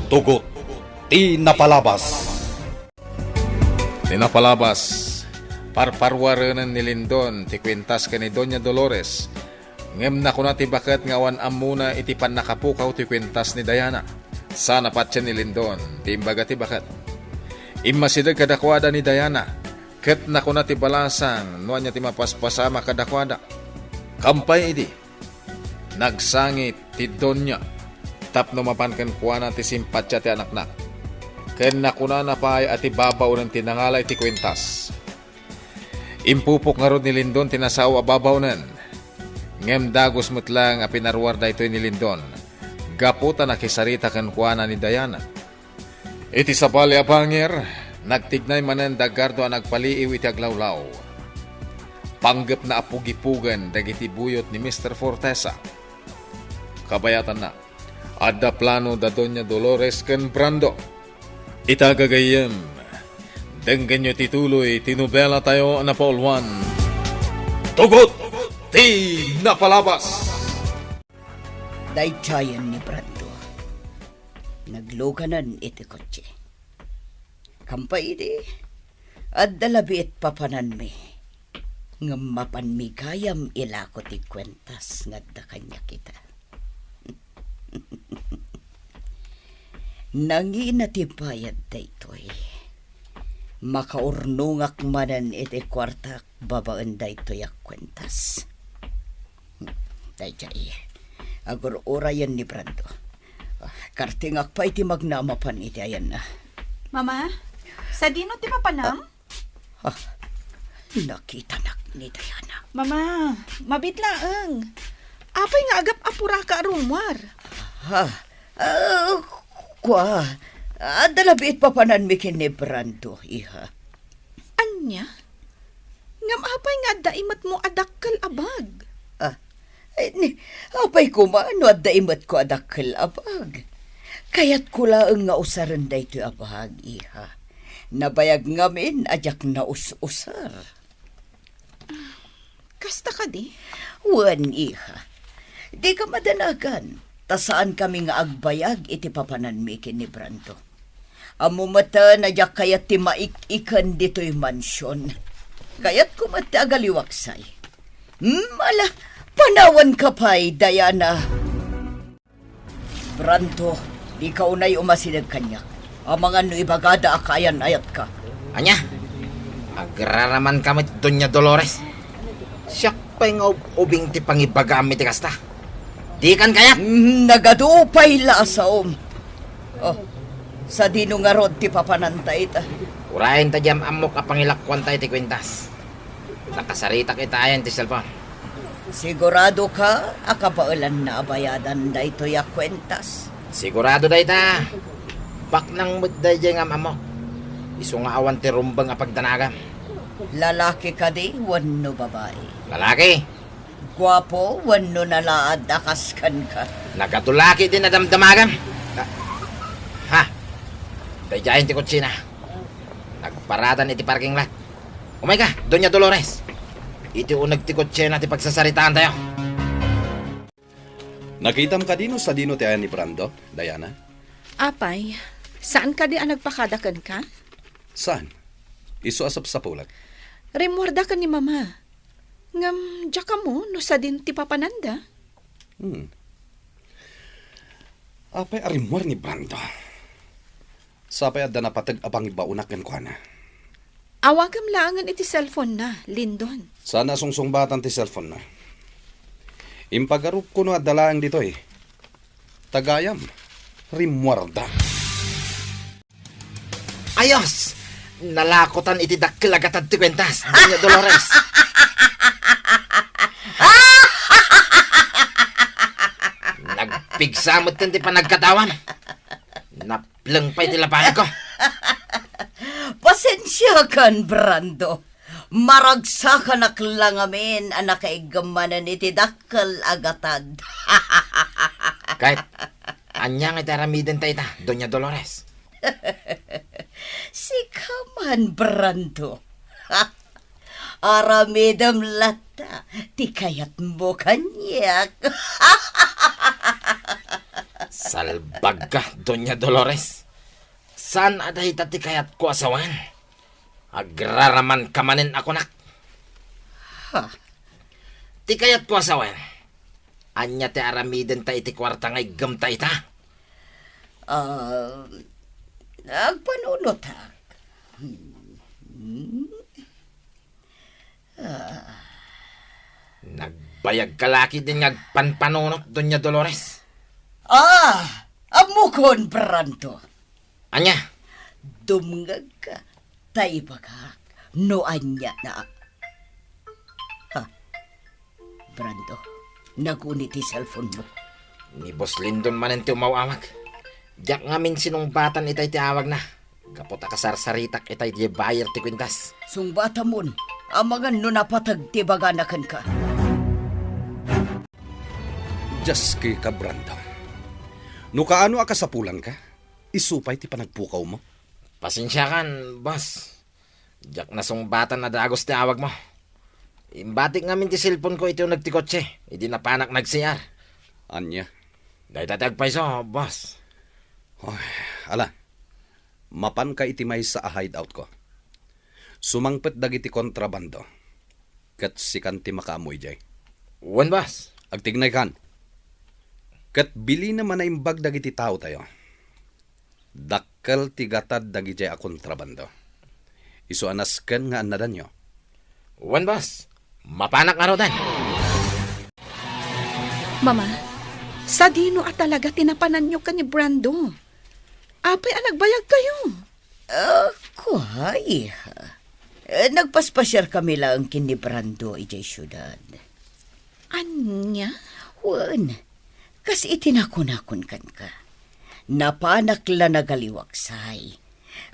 Tugot, ti napalabas. Tinapalabas, parparwaranan ni Lindon, ti kwintas ka ni Doña Dolores. Ngem na kuna ti bakat ngawan amuna iti pan nakapukaw ti kwintas ni Diana. Sana patya ni Lindon, ti imbaga ti bakat. Imasidag kadakwada ni Diana, ket na kuna ti balasan, nuan niya ti mapaspasama kadakwada. Kampay idi, nagsangit ti Doña, tapno mapankan kuana ti simpatya ti anaknak. Ken nakuna na pa ay ati babaw ng tinangalay ti kwintas. Impupok nga rod ni Lindon tinasawa babaw nan. Ngem dagos mutlang a pinarwarda ito ni Lindon. Gaputa na kisarita kan kuana ni Diana. Iti sabali abangir, nagtignay manan dagardo ang nagpaliiw iti aglawlaw. Panggap na apugipugan dagiti buyot ni Mr. Fortesa. Kabayatan na, adda plano da Doña Dolores ken Brando. Itagagayam, denggan nyo tituloy, tinubela tayo na Paul 1. Tugot, ti napalabas. Daychayan ni Brando. Nagluganan iti kotse. Kampay iti, at dalabi it papanan mi. Ngamapan mi gayam ilako ti kwentas ngadda kanya kita. Nanginatipayad daytoy. Makaurnungak manan iti kwartak babaan daytoy ak kwentas. Daychay, agur orayan ni Brando. Kartingak pa iti magnamapan iti ayan na. Mama, sa dino ti mapanam? Nakita nak ni Diana. Mama, mabitlaang. Apay nga agap apura ka rumwar. Kwa, dalabit papanan mi kin ni Brando, iha. Anya? Ngam apay nga daimat mo adakkel abag. Apay ko maano at daimat ko adakkel abag. Kayat ko laang nga usaran da ito abag, iha. Nabayag ngamin ajak na us-usar. Kasta ka di? Wan, iha. Di ka madanagan. Tasaan kami nga agbayag iti papanan mi kin ni Brando. Amumata na jak kayat ti maik-ikan dito'y mansyon. Kayat kumata agaliwaksay. Mala, panawan ka pa'y, Diana. Brando, di ka unay umasinag kanya. Amangan no ibagada akayan ayat ka. Anya, agraraman kami Doña Dolores. Siyak pa'y nga ubing ti pangibagami ti kasta. Di kan kayat? Nagadupay lasaom. Sa dino nga rod ti papanantay ta. Urayin ta jam amok a pangilakwan tayo ti kwintas. Nakasarita kita ayan ti cellphone. Sigurado ka, akapaulan na abayadan da ito ya kwentas. Sigurado day ta. Bak nang mudday jay ngam amok. Iso nga awan ti rumbang a pagdanagam. Lalaki ka di, wano babae. Lalaki. Gwapo, wano nalaad akaskan ka. Nagatulaki din na damdamagan. Ha? Dayayin ti kutsina. Nagparadan iti parking lot. Umay ka, Doña Dolores. Iti unag ti kutsina ti pagsasaritaan tayo. Nakitam ka dino sa dino ti ayan ni Brando, Diana? Apay, saan ka di ang nagpakadakan ka? Saan? Isu asap sa pulag. Remorda ka ni Mama. Ngam, dya mo, no sa din ti papananda. Apay arimor ni Brando. Sapay adda na patag abang ibaunak yan ko na. Awagam laangan iti cellphone na, Lindon. Sana sungsungbatan ti cellphone na. Impagarup ko no adda laang dito eh. Tagayam, rimwarda. Ayos! Nalakotan iti dakkel agatad ti kwentas, Doña Dolores. Nagpigsamot kan ti panagkatawan. Naplang pa iti lapahan ko. Pasensya kan, Brando. Maragsakan lang amin anak kaigamanan iti dakkel agatad. Kahit anyang itaramiden tayo ta, Doña Dolores. Si kaman, Brando. Aramidam lata, ti kayat mo kanyak. Salbag ka, Doña Dolores. Saan aday tati kayat ko asawan? Agraraman kamanin ako nak. Ha? Ti kayat ko asawan. Anya ti aramiden ta iti kwarta ngay gamta ita. Agpanunot ha. Nagbayag kalaki din ngagpanpanunot, Doña Dolores. Amukon, Branto. Anya? Dumngag ka, taibagak, no anya na. Ha? Branto, nagunit ti cellphone mo. Ni Boss Lindon manen ti umawawag. Diyak ngamin sinungbatan itay ti awag na. Kapot akasarsaritak itay ti bayar ti kwintas. Sungbata mon, amangan no napatag ti baganakan ka. Just kay ka, Brando. No kaano akasapulan ka, isupay ti panagpukaw mo. Pasensya kan, boss. Diyak na sungbatan na dagos ti awag mo. Imbatik ngamin ti cellphone ko ito nagtikotse. Hindi na panak nagsiyar. Anya, Dahil tatagpay so, boss. ala, mapan ka itimay sa hideout ko. Sumangpet dagiti kontrabando. Kat sikan ti makaamoy jay. Wan, boss. Agtignay kan. Kat bili naman na imbag dagiti tao tayo. Dakkel ti gatad dagiti a kontrabando. Isu anasken nga anadan nyo. Wan, boss. Mapanak nga raw dan. Mama, sa dino at talaga tinapanan nyo ka ni Brando. Apay nagbayag kayo. Kuhay. Nagpaspasyar kami lang kini Brando ijay syudad. Anya? Wan, kasi itinakon-akon kan ka. Napanak la nagaliwaksay.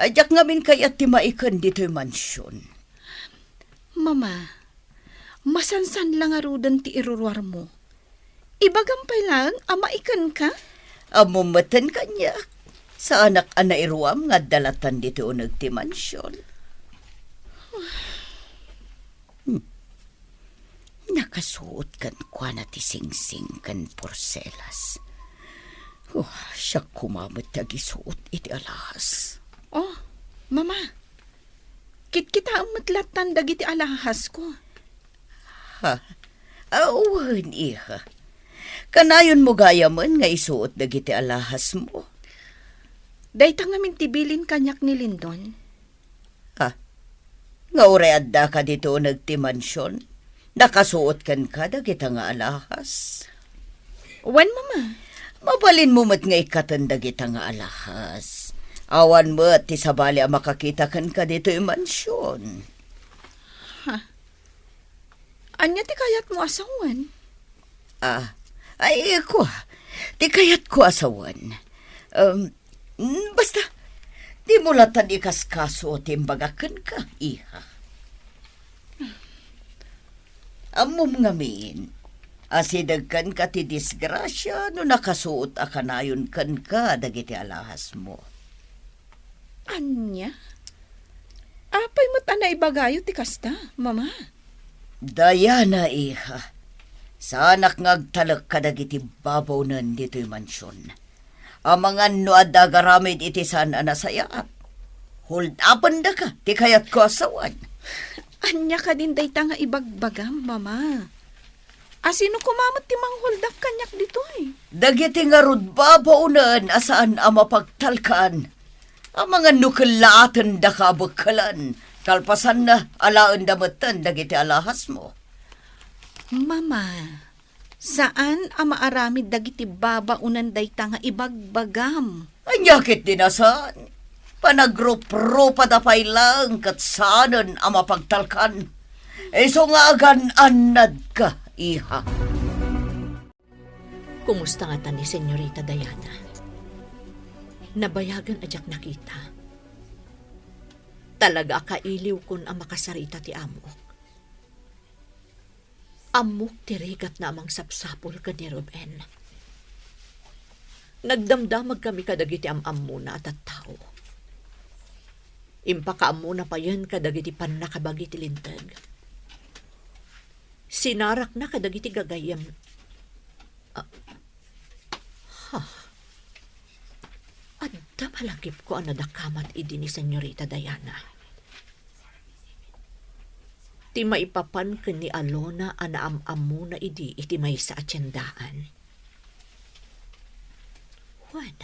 Ajak ngamin kaya timaikan dito'y mansyon. Mama, masansan lang arudan ti irurwar mo. Ibagampay lang, amaikan ka? Amumatan kanya. Sa anak anairuam nga dalatan dito nagti mansyon. Nakasuot kan kwa na ti singsing kan porselas. Siya kumamit tagisuot iti alahas. Oh, Mama, kita ang matlatan dagiti alahas ko. Ha? Awan, iha. Kanayon mo gaya man nga isuot dagiti alahas mo. Dayta ngamin tibilin kanyak ni Lindon. Ha? Nga ureadda ka dito nagtimansyon. Nakasuot kan ka dagiti nga alahas. Wan, Mama. Mabalin mo mat nga ikatan dagiti nga alahas. Awan mo at tisabali ang makakita kan ka dito yung mansyon. Anya ti kayat mo asawan? Ay ko, di kayat ko asawan. Basta, di mo latan ikaskaso o timbagakan ka, iha. Amom ngamin, asidagkan ka ti disgrasya no nakasuot akanayon kan ka dagiti alahas mo. Anya? Apay mo't anay bagayo ti kasta, Mama. Dayana, iha. Sa anak ngagtalak ka dagiti babaw nan dito'y mansyon. Ang mga no adagaramid iti saan anasayaat. Hold upan da ka, ti kayat ko asawan. Anya ka din dayta nga ibagbagam, Mama. Asino kumamot ti manghold up kanyak dito eh. Dagiti nga rod babaw nan asaan ang mapagtalkan. Ang mga nukulatan da ka bakalan. Kalpasan na alaan damatan dagiti alahas mo. Mama, saan ang maaramid dagiti babaunan dayta nga ibagbagam? Anyakit din asan. Panagrup-rupa da pay lang kat saanan ang mapagtalkan. So nga agan anad ka, iha. Kumusta nga ta ni Senyorita Diana? Nabayagan ajak nakita. Talaga kailiw kun ang makasarita ti amok. Amok tirigat na amang sapsapol ka ni Ruben. Nagdamdamag kami kadagiti amuna at tao. Impakaamuna pa yan kadagiti pan nakabagi ti lintag. Sinarak na kadagiti gagayam. Malagip ko ang nadakamat idi ni Senyorita Diana. Ti maipapan ken ni Alona anaam-am mo na idi iti may sa atyendaan. Juan,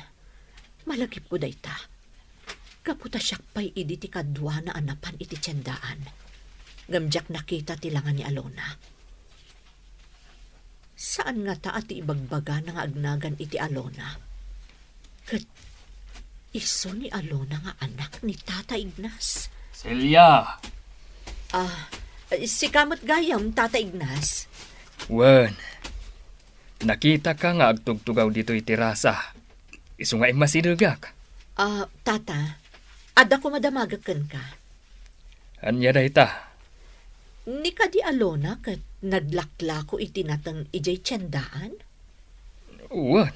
malagip ko dayta. Kaputa siyak pa'y idi ti kadwa na anapan iti tiyendaan. Gamjak nakita tilangan ni Alona. Saan nga ta ati ibagbaga na nga agnagan iti Alona? Kat iso ni Alona nga anak ni Tata Ignas. Celia! Si kamot gayam, Tata Ignas. Wen, nakita ka nga agtugtugaw dito iti rasa. Isu nga masidugak. Tata, ada ko madamagakan ka. Anya dayta? Ni ka di Alona kat naglakla ko itinatang ijay tiyandaan? Wen,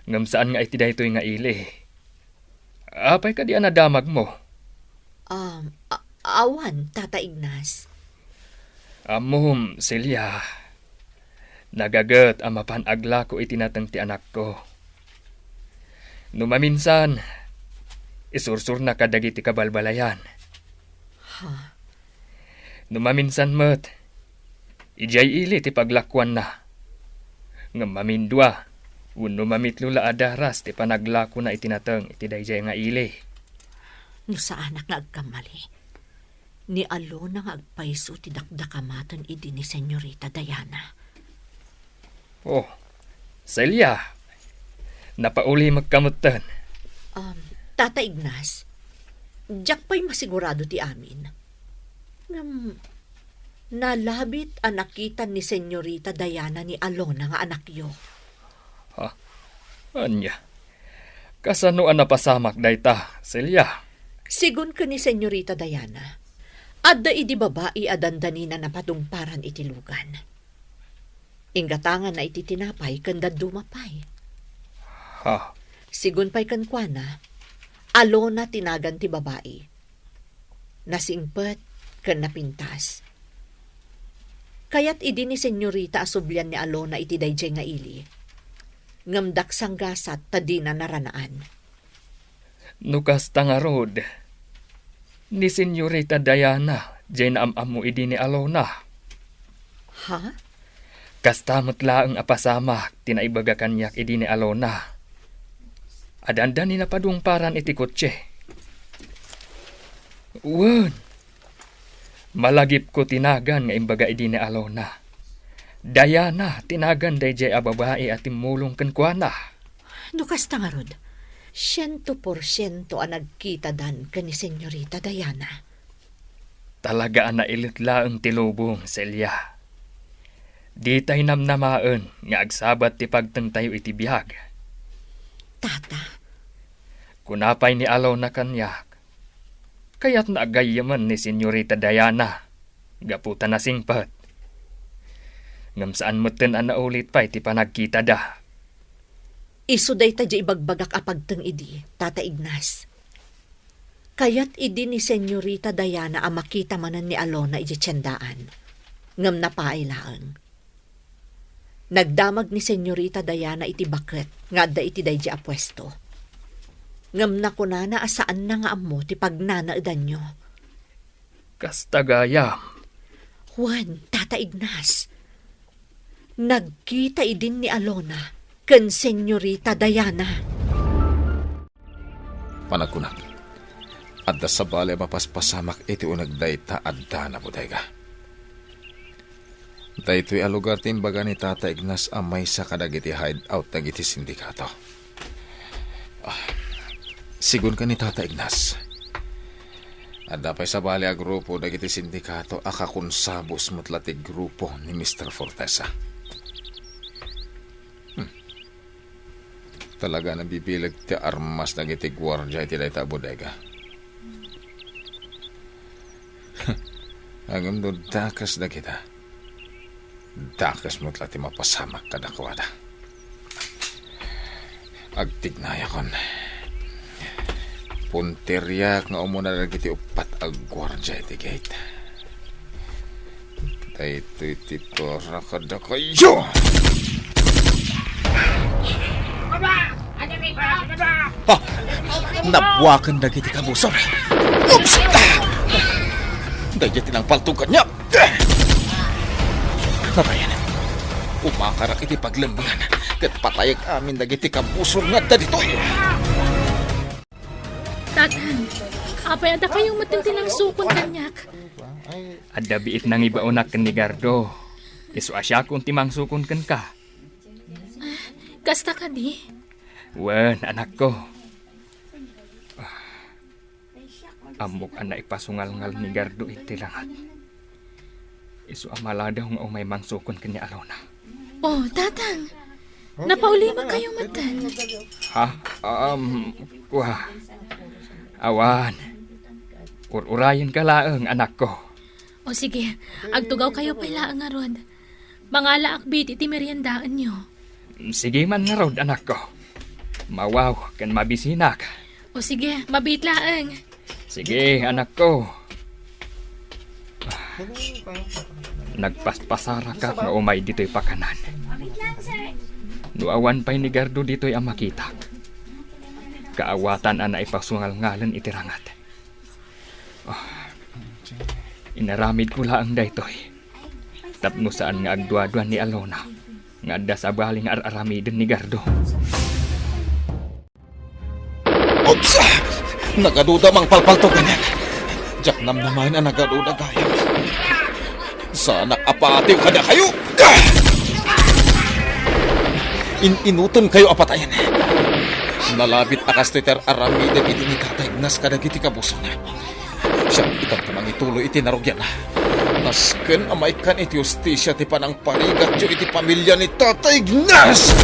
ngam saan nga iti daytoy nga ili. Apay ka di anadamag mo? Awan, Tata Ignas. Amom, Celia. Nagagat ang mapanagla ko itinatang ti anak ko. Numaminsan, isursur na kadagiti kabalbalayan. Ha? Numaminsan met, ijay ili ti paglakwan na. Ngam mamindwa, uno mamitlula adaras ti panaglako na itinatang iti dayjay nga ili. No sa anak nga agkamali. Ni Alona nga agpaiso ti dakdakamatan idi ni Senyorita Diana. Oh, Celia, napauli magkamutan. Tata Ignas, jak pa'y masigurado ti amin. Nalabit ang nakitan ni Senyorita Diana ni Alona nga anakyo. Anya, kasano ang napasamak dayta, Celia? Sigun ka ni Senyorita Diana, adda idi babae adandanina na patungparan iti lugan. Inggatangan na iti tinapay kanda dumapay. Ha? Sigun pa'y kankwana, Alona tinagan ti babae. Nasingpet ken napintas. Kayat idi ni Senyorita asublyan ni Alona iti dayjay nga ili. Ngamdak sanggasat tadi na naranaan. Nukas tangarod, ni Senyorita Diana, jay naam-amu idi ni Alona. Ha? Kastamot laang apasamak, tinaibaga kanyak idi ni Alona. Adanda ni napadungparan iti kotse. Wen, malagip ko tinagan nga imbaga idi ni Alona. Diana, tinagan dayjay a babae at timulong kenkwana. Nukas tangarod, 100% ang nagkita dan ka ni Senyorita Diana. Talaga na ilitla ang tilubong, Celia. Di tay namnamaan nga agsabat ti pagtang tayo iti biyag. Tata, Kunapay ni Alona kanyak. Kaya't naagayaman ni Senyorita Diana. Gaputan na singpat. Ngam saan mo tin na ulit pa iti panagkita da. isuday ta di ibagbagak apagteng idi, Tata Ignas. Kayat idi ni Senyorita Diana ang makita manan ni Alona iti tiyandaan. Ngam napailaang. Nagdamag ni Senyorita Diana iti bakret nga da iti daydi apwesto. Ngam nakunana asaan na nga amo ti pagnanaadan nyo. Kastagayam. Juan, Tata Ignas. Nagkita idin ni Alona ken Senyorita Diana. Panagkunang. Adda sa bale mapaspasamak iti unagdayta adda na bodega. Daytoy a lugar tin baga ni Tata Ignas amay sa kadagiti hideout dagiti sindikato. Sigun ka ni Tata Ignas. Adda pa'y sa bale a grupo dagiti sindikato akakunsabos matlatig grupo ni Mr. Fortesa. Talaga nabibilag ti armas dagiti gwardya iti dayta bodega. Agam do dakas na kita. Dakas mo't lati mapasamak kadakwada. Agtignaya kon. Punteriak nga umuna lagi ti upat agwardya iti gate. Dahito iti para kada kayo! Aba! Ano may Ha! Nabuwakan na giti kabusor. Oops! Dahil tinang paltukan niya. Narayan. Umakarak iti paglambangan. Kat patayag amin na giti kabusor nga da dito. Tatang, apay ada kayong matintinang sukon kanyak. Adda biit nang ibaunak ken ni Gardo. Isu asya kung timang sukon ken ka. Kasta ka di? Wen, anak ko. Amok ana ipasungal-ngal ni Gardo iti langat. Isu amala daw nga umay mangsukon ken ni Alona. Oh, tatang. Napaulima kayo matan. Ha? Wah. Awan. Ururayan ka laeng, anak ko. O sige, agtugaw kayo pala ang arod. Mangala akbit iti meriendaan nyo. Sige man nga rod, anak ko. Mawaw, kan mabisinak. O sige, mabit laeng. Sige, anak ko. Nagpaspasara ka nga umay dito'y pakanan. Nuawan pa'y ni Gardo dito'y ang makita. Kaawatan ana ipasungal-ngalan itirangat. Inaramid ko laang daytoy. Tapno saan nga agdwa-dwan ni Alona. Nga adda sa baling ar-aramidin ni Gardo. Oops! Nagaduda mang palpalto ganyan. Diyak namnaman na nagaduda gayam. Sana apatiw kada kayo! Inuton kayo apatayan. Nalabit akas titer aramiden iti ni Tatay Ignas kadagiti kabuso na. Siya itang tumang ituloy iti narugyan na. Nasken amay kan iti justisya ti panang parigat yu iti pamilya ni Tatay Ignas!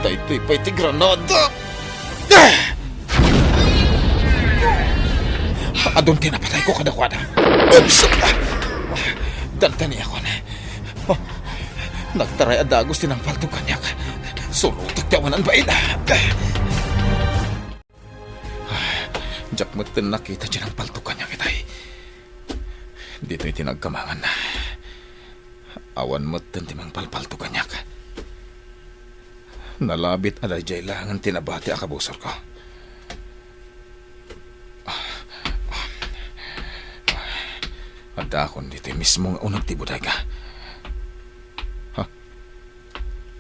Daytoy pa iti Granada! Adon tinapatay ko kadakwada. Oops! Dantani ako na. Nagtaray adagos tinangpal to kanyak. Surutak tiawanan ba ina? Diyak mo nakita dyan ang paltukan niya kitay. Dito'y tinagkamangan na. Awan mo timang palpaltukan niya. Nalabit aday jay langan tinabati akabusor ko. Ada akong dito'y mismo nga unang tibuday ka.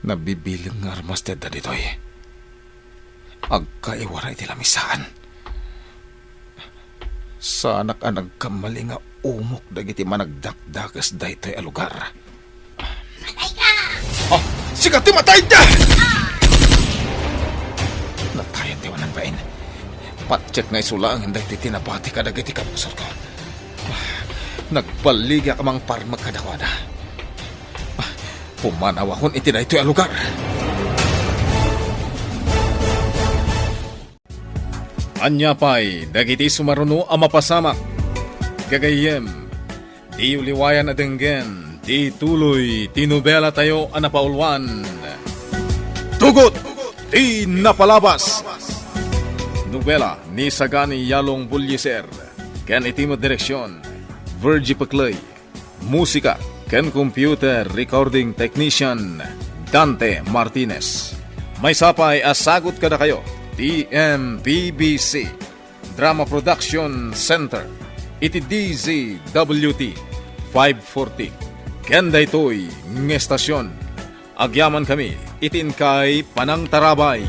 Nabibilang nga armas teda dito'y. Agkaiwara iti lamisaan. Sa anak-anak kamali nga umok dagiti managdakdakas daytoy a lugar. Matay ka! Oh, sigat ti matay da! Natayan tiwanan bain. Patsyek nga isula ang hindi tinabati ka dagiti kabusor ko. Nagbaligya ka mang parmag kadawada. Pumanaw akong itinaytoy a lugar. Anya pa'y dagiti sumaruno ang mapasamak. Gagayem, di uliwayan adenggen, di tuloy, tinubela tayo ang napaulwan. Tugot, di napalabas. Nobela ni Sagani Yalong Bulyeser, ken itimo direksyon, Virgie Paclay. Musika, ken computer recording technician, Dante Martinez. May sapay asagot kada kayo. TMPBC Drama Production Center iti DZWT 540 Kenda ito'y ng estasyon. Agyaman kami itin kay Panang Tarabay.